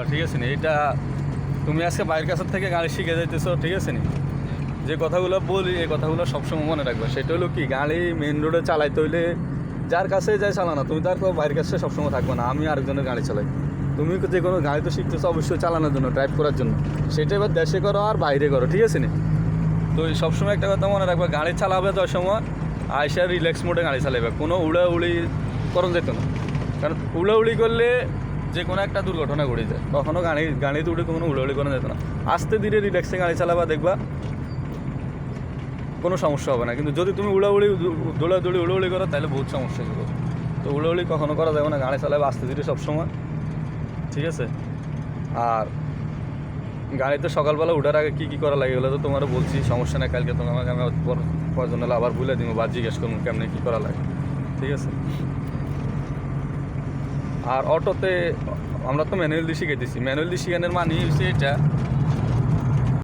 রাখবা, ঠিক আছে নি? এটা তুমি আজকে বাইরের কাছের থেকে গাড়ি শিখে যাইতেছো, ঠিক আছে নি? যে কথাগুলো বলি এই কথাগুলো সবসময় মনে রাখবা। সেটা হলো কি, গাড়ি মেন রোডে চালাইতে হইলে যার কাছে যাই চালানো, তুমি তার বাইরের কাছে সবসময় থাকবে না। আমি আরেকজনের গাড়ি চালাই, তুমি যে কোনো গাড়ি তো শিখতেছো অবশ্যই চালানোর জন্য, ড্রাইভ করার জন্য। সেটা এবার দেশে করো আর বাইরে করো, ঠিক আছে নি? তো সবসময় একটা কথা মনে রাখবা, গাড়ি চালাবে যাওয়ার সময় আইসা রিল্যাক্স মোডে গাড়ি চালাবে, কোনো উড়াউড়ি করণ যেত না। কারণ উড়াউড়ি করলে যে কোনো একটা দুর্ঘটনা ঘটে যায়। কখনও গাড়িতে উঠে কোনো উড়াউড়ি করা যেত না। আস্তে ধীরে রিল্যাক্সে গাড়ি চালাবা, দেখবা কোনো সমস্যা হবে না। কিন্তু যদি তুমি দৌড়াদৌড়ি উড়াউড়ি করো তাহলে বহুত সমস্যা হবে। তো উড়াউড়ি কখনো করা যাবে না, গাড়ি চালাবে আস্তে ধীরে সবসময়, ঠিক আছে? আর গাড়িতে সকালবেলা উঠার আগে কী কী করা লাগে এগুলো তো তোমারও বলছি, সমস্যা নেই। কালকে তোমাকে আমি প্রয়োজন হলে আবার ভুলে দিব বা জিজ্ঞেস করবো কেমনি কী করা লাগে, ঠিক আছে? আর অটোতে আমরা তো ম্যানুয়ালি শিখাইতেছি। ম্যানুয়ালি শিখানোর মানে হচ্ছে এটা,